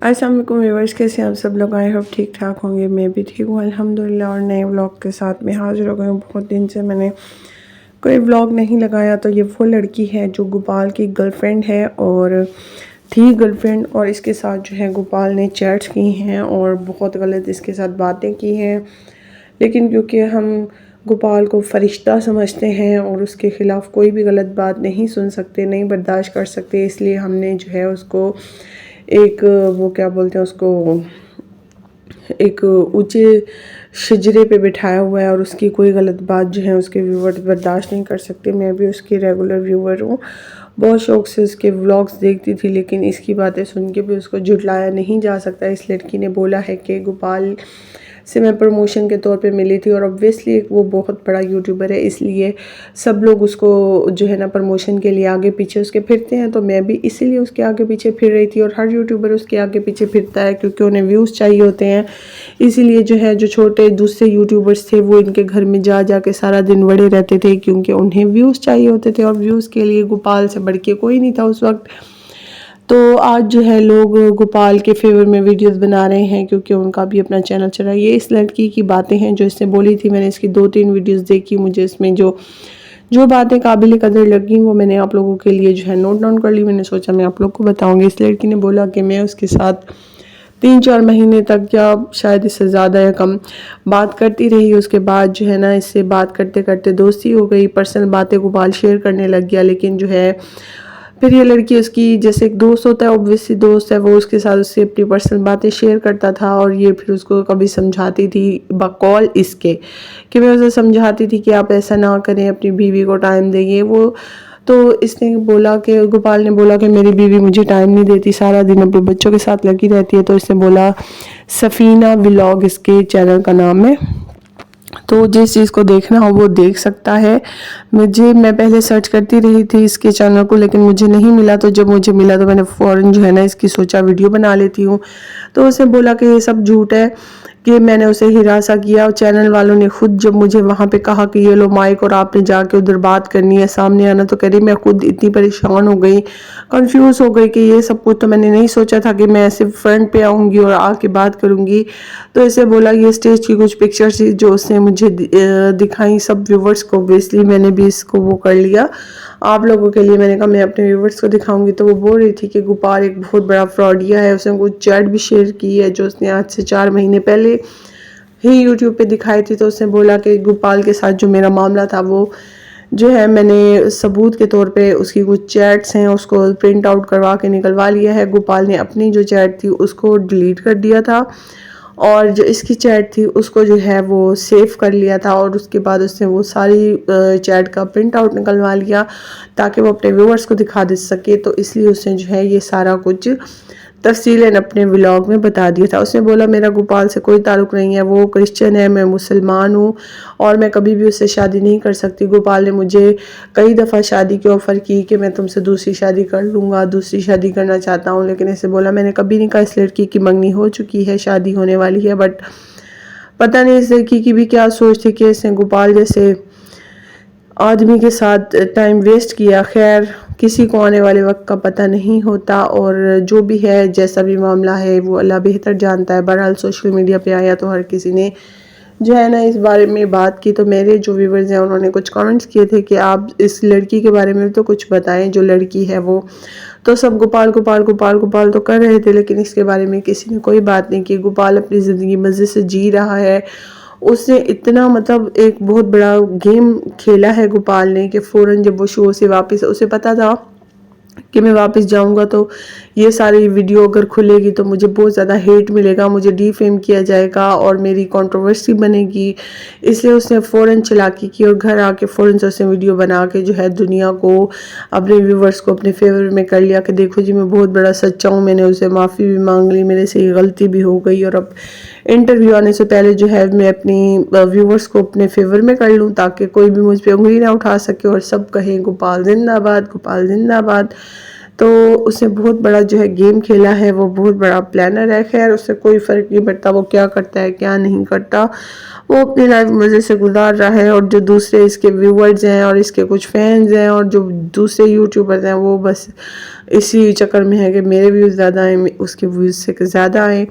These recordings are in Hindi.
अस्सलाम वालेकुम व्यूअर्स, कैसे हैं आप सब लोग। आई होप ठीक ठाक होंगे। मैं भी ठीक हूँ अल्हम्दुलिल्लाह। और नए व्लॉग के साथ मैं हाजिर हो गई हूँ। बहुत दिन से मैंने कोई व्लॉग नहीं लगाया। तो ये वो लड़की है जो गोपाल की गर्लफ्रेंड है और थी गर्लफ्रेंड, और इसके साथ जो है गोपाल ने चैट्स की हैं और बहुत गलत इसके साथ बातें की हैं। लेकिन क्योंकि हम गोपाल को फ़रिश्ता समझते हैं और उसके ख़िलाफ़ कोई भी गलत बात नहीं सुन सकते, नहीं बर्दाश्त कर सकते, इसलिए हमने जो है उसको एक वो क्या बोलते हैं उसको, एक ऊंचे शजरे पे बिठाया हुआ है और उसकी कोई गलत बात जो है उसके व्यूवर्स बर्दाश्त नहीं कर सकते। मैं भी उसकी रेगुलर व्यूवर हूँ, बहुत शौक से उसके व्लॉग्स देखती थी, लेकिन इसकी बातें सुन के भी उसको झुटलाया नहीं जा सकता। इस लड़की ने बोला है कि गोपाल से मैं प्रमोशन के तौर पे मिली थी और ऑब्वियसली वो बहुत बड़ा यूट्यूबर है, इसलिए सब लोग उसको जो है ना प्रमोशन के लिए आगे पीछे उसके फिरते हैं। तो मैं भी इसीलिए उसके आगे पीछे फिर रही थी और हर यूट्यूबर उसके आगे पीछे फिरता है क्योंकि उन्हें व्यूज़ चाहिए होते हैं। इसीलिए जो है जो छोटे दूसरे यूट्यूबर्स थे वो इनके घर में जा जा के सारा दिन बड़े रहते थे क्योंकि उन्हें व्यूज़ चाहिए होते थे और व्यूज़ के लिए गोपाल से बढ़ के कोई नहीं था उस वक्त। तो आज जो है लोग गोपाल के फेवर में वीडियोस बना रहे हैं क्योंकि उनका भी अपना चैनल चला। ये इस लड़की की बातें हैं जो इसने बोली थी। मैंने इसकी 2-3 वीडियोस देखी, मुझे इसमें जो जो बातें काबिल कदर लगी वो मैंने आप लोगों के लिए जो है नोट डाउन कर ली। मैंने सोचा मैं आप लोग को बताऊंगी। इस लड़की ने बोला कि मैं उसके साथ 3-4 महीने तक या शायद इससे ज़्यादा या कम बात करती रही। उसके बाद जो है ना इससे बात करते करते दोस्ती हो गई, पर्सनल बातें गोपाल शेयर करने लग गया। लेकिन जो है फिर ये लड़की उसकी जैसे एक दोस्त होता है, ऑब्वियसली दोस्त है, वो उसके साथ उससे अपनी पर्सनल बातें शेयर करता था और ये फिर उसको कभी समझाती थी बकौल इसके कि मैं उसे समझाती थी कि आप ऐसा ना करें, अपनी बीवी को टाइम देंगे वो। तो इसने बोला कि गोपाल ने बोला कि मेरी बीवी मुझे टाइम नहीं देती, सारा दिन अपने बच्चों के साथ लगी रहती है। तो इसने बोला सफ़ीना व्लॉग इसके चैनल का नाम है, तो जिस चीज़ को देखना हो वो देख सकता है। मैं पहले सर्च करती रही थी इसके चैनल को, लेकिन मुझे नहीं मिला। तो जब मुझे मिला तो मैंने फ़ौरन जो है ना इसकी सोचा वीडियो बना लेती हूँ। तो उसने बोला कि ये सब झूठ है, कि मैंने उसे हिरासा किया। और चैनल वालों ने खुद जब मुझे वहाँ पे कहा कि ये लो माइक और आपने जाके उधर बात करनी है, सामने आना, तो कह रही मैं खुद इतनी परेशान हो गई, कंफ्यूज हो गई कि ये सब कुछ तो मैंने नहीं सोचा था कि मैं ऐसे फ्रंट पे आऊँगी और आके बात करूँगी। तो इसे बोला ये स्टेज की कुछ पिक्चर्स थी जो उसने मुझे दिखाई सब व्यूवर्स को। बेसिकली मैंने भी इसको वो कर लिया आप लोगों के लिए। मैंने कहा मैं अपने व्यूवर्स को दिखाऊंगी। तो वो बोल रही थी कि गोपाल एक बहुत बड़ा फ्रॉडिया है। उसने कुछ चैट भी शेयर की है जो उसने आज से 4 महीने पहले ही यूट्यूब पे दिखाई थी। तो उसने बोला कि गोपाल के साथ जो मेरा मामला था वो जो है मैंने सबूत के तौर पे उसकी कुछ चैट्स हैं उसको प्रिंट आउट करवा के निकलवा लिया है। गोपाल ने अपनी जो चैट थी उसको डिलीट कर दिया था और जो इसकी चैट थी उसको जो है वो सेव कर लिया था और उसके बाद उसने वो सारी चैट का प्रिंट आउट निकलवा लिया ताकि वो अपने व्यूअर्स को दिखा दे सके। तो इसलिए उसने जो है ये सारा कुछ तफसीलन अपने व्लॉग में बता दिया था। उसने बोला मेरा गोपाल से कोई ताल्लुक़ नहीं है, वो क्रिश्चियन है, मैं मुसलमान हूँ और मैं कभी भी उससे शादी नहीं कर सकती। गोपाल ने मुझे कई दफ़ा शादी की ऑफ़र की कि मैं तुमसे दूसरी शादी कर लूँगा, दूसरी शादी करना चाहता हूँ, लेकिन ऐसे बोला मैंने कभी नहीं कहा। इस लड़की की मंगनी हो चुकी है, शादी होने वाली है, बट पता नहीं इस लड़की की भी क्या सोच थी कि इसने गोपाल जैसे आदमी के साथ टाइम वेस्ट किया। खैर किसी को आने वाले वक्त का पता नहीं होता और जो भी है जैसा भी मामला है वो अल्लाह बेहतर जानता है। बहरहाल सोशल मीडिया पे आया तो हर किसी ने जो है ना इस बारे में बात की। तो मेरे जो व्यूवर्स हैं उन्होंने कुछ कमेंट्स किए थे कि आप इस लड़की के बारे में तो कुछ बताएं जो लड़की है वो। तो सब गोपाल गोपाल गोपाल गोपाल तो कर रहे थे, लेकिन इसके बारे में किसी ने कोई बात नहीं की। गोपाल अपनी ज़िंदगी मज़े से जी रहा है। उसने इतना मतलब एक बहुत बड़ा गेम खेला है गोपाल ने कि फ़ौरन जब वो शो से वापस, उसे पता था कि मैं वापस जाऊंगा तो ये सारी वीडियो अगर खुलेगी तो मुझे बहुत ज़्यादा हेट मिलेगा, मुझे डीफेम किया जाएगा और मेरी कंट्रोवर्सी बनेगी। इसलिए उसने फ़ौरन चालाकी की और घर आके फ़ौरन से उसने वीडियो बना के जो है दुनिया को, अपने व्यूवर्स को अपने फेवर में कर लिया कि देखो जी मैं बहुत बड़ा सच्चा हूँ। मैंने उसे माफ़ी भी मांग ली, मेरे से ये गलती भी हो गई और अब इंटरव्यू आने से पहले जो है मैं अपनी व्यूवर्स को अपने फेवर में कर लूँ ताकि कोई भी मुझ पर उंगली ना उठा सके और सब कहें गोपाल जिंदाबाद, गोपाल जिंदाबाद। तो उसने बहुत बड़ा जो है गेम खेला है, वो बहुत बड़ा प्लानर है। खैर उससे कोई फ़र्क नहीं पड़ता वो क्या करता है क्या नहीं करता, वो अपनी लाइफ मज़े से गुजार रहा है। और जो दूसरे इसके व्यूवर्स हैं और इसके कुछ फैंस हैं और जो दूसरे यूट्यूबर्स हैं वो बस इसी चक्कर में है कि मेरे व्यूज़ ज़्यादा आए, उसके व्यूज़ से ज़्यादा आए।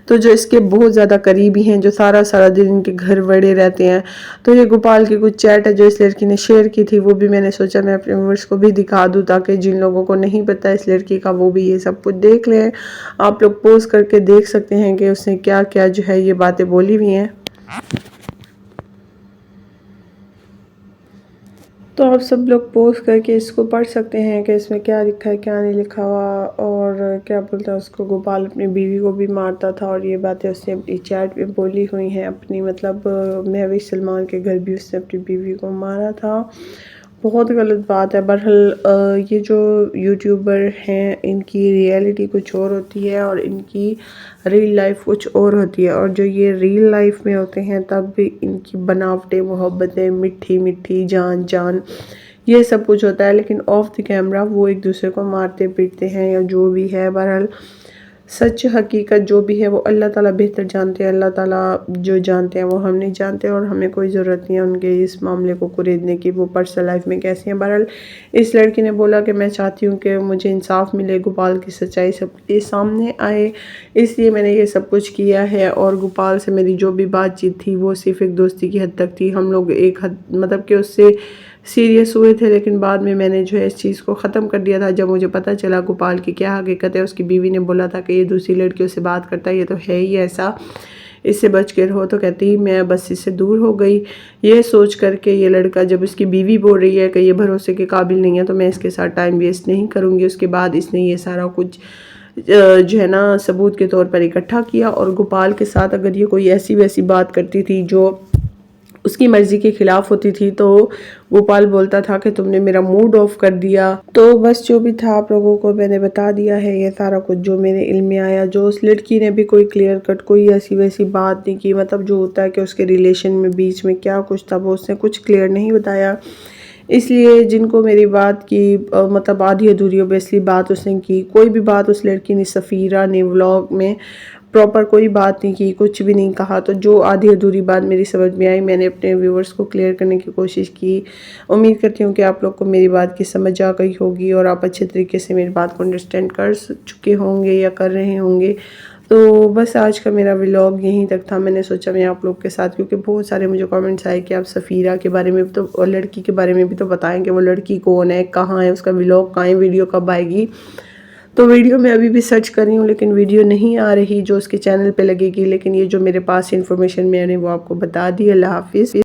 तो जो इसके बहुत ज़्यादा करीबी हैं, जो सारा सारा दिन इनके घर बड़े रहते हैं, तो ये गोपाल की कुछ चैट है जो इस लड़की ने शेयर की थी, वो भी मैंने सोचा मैं अपने व्यूअर्स को भी दिखा दूँ, ताकि जिन लोगों को नहीं पता इस लड़की का वो भी ये सब कुछ देख लें। आप लोग पोस्ट करके देख सकते हैं कि उसने क्या क्या जो है ये बातें बोली हुई हैं। तो आप सब लोग पोस्ट करके इसको पढ़ सकते हैं कि इसमें क्या लिखा है क्या नहीं लिखा हुआ। और क्या बोलता है, उसको गोपाल अपनी बीवी को भी मारता था, और ये बातें उसने अपनी चैट में बोली हुई हैं अपनी, मतलब महविश सलमान के घर भी उसने अपनी बीवी को मारा था। बहुत गलत बात है। बहरहाल ये जो यूट्यूबर हैं इनकी रियलिटी कुछ और होती है और इनकी रियल लाइफ कुछ और होती है, और जो ये रियल लाइफ में होते हैं तब भी इनकी बनावटें, मोहब्बतें, मीठी मीठी जान जान ये सब कुछ होता है, लेकिन ऑफ द कैमरा वो एक दूसरे को मारते पीटते हैं या जो भी है। बहरहाल सच हकीकत जो भी है वो अल्लाह ताला बेहतर जानते हैं। अल्लाह ताला जो जानते हैं वो हम नहीं जानते, और हमें कोई ज़रूरत नहीं है उनके इस मामले को कुरेदने की, वो पर्सनल लाइफ में कैसे हैं। बहरहाल इस लड़की ने बोला कि मैं चाहती हूँ कि मुझे इंसाफ मिले, गोपाल की सच्चाई सबके सामने आए, इसलिए मैंने ये सब कुछ किया है। और गोपाल से मेरी जो भी बातचीत थी वो सिर्फ एक दोस्ती की हद तक थी। हम लोग एक हद मतलब कि उससे सीरियस हुए थे, लेकिन बाद में मैंने जो है इस चीज़ को ख़त्म कर दिया था जब मुझे पता चला गोपाल की क्या हकीकत है। उसकी बीवी ने बोला था कि ये दूसरी लड़कियों से बात करता है, ये तो है ही ऐसा, इससे बच के रहो। तो कहती मैं बस इससे दूर हो गई। ये सोच करके ये लड़का, जब इसकी बीवी बोल रही है कि ये भरोसे के काबिल नहीं है तो मैं इसके साथ टाइम वेस्ट नहीं करूँगी, उसके बाद इसने ये सारा कुछ जो है ना सबूत के तौर पर इकट्ठा किया। और गोपाल के साथ अगर ये कोई ऐसी वैसी बात करती थी जो उसकी मर्जी के खिलाफ होती थी तो गोपाल बोलता था कि तुमने मेरा मूड ऑफ कर दिया। तो बस जो भी था आप लोगों को मैंने बता दिया है, ये सारा कुछ जो मेरे इल्म में आया। जो उस लड़की ने भी कोई क्लियर कट कोई ऐसी वैसी बात नहीं की, मतलब जो होता है कि उसके रिलेशन में बीच में क्या कुछ था वो उसने कुछ क्लियर नहीं बताया। इसलिए जिनको मेरी बात की मतलब आधी अधूरी ओबियसली बात उसने की, कोई भी बात उस लड़की ने सफ़ीरा ने व्लॉग में प्रॉपर कोई बात नहीं की, कुछ भी नहीं कहा। तो जो आधी अधूरी बात मेरी समझ में आई मैंने अपने व्यूअर्स को क्लियर करने की कोशिश की। उम्मीद करती हूँ कि आप लोग को मेरी बात की समझ आ गई होगी और आप अच्छे तरीके से मेरी बात को अंडरस्टैंड कर चुके होंगे या कर रहे होंगे। तो बस आज का मेरा व्लॉग यहीं तक था। मैंने सोचा मैं आप लोग के साथ, क्योंकि बहुत सारे मुझे कमेंट्स आए कि आप सफ़ीरा के बारे में भी तो और लड़की के बारे में भी तो बताएं कि वो लड़की कौन है, कहाँ है, उसका व्लॉग कहाँ है, वीडियो कब आएगी। तो वीडियो मैं अभी भी सर्च कर रही हूँ लेकिन वीडियो नहीं आ रही जो उसके चैनल पे लगेगी, लेकिन ये जो मेरे पास इन्फॉर्मेशन मैंने वो आपको बता दी। अल्लाह हाफिज़।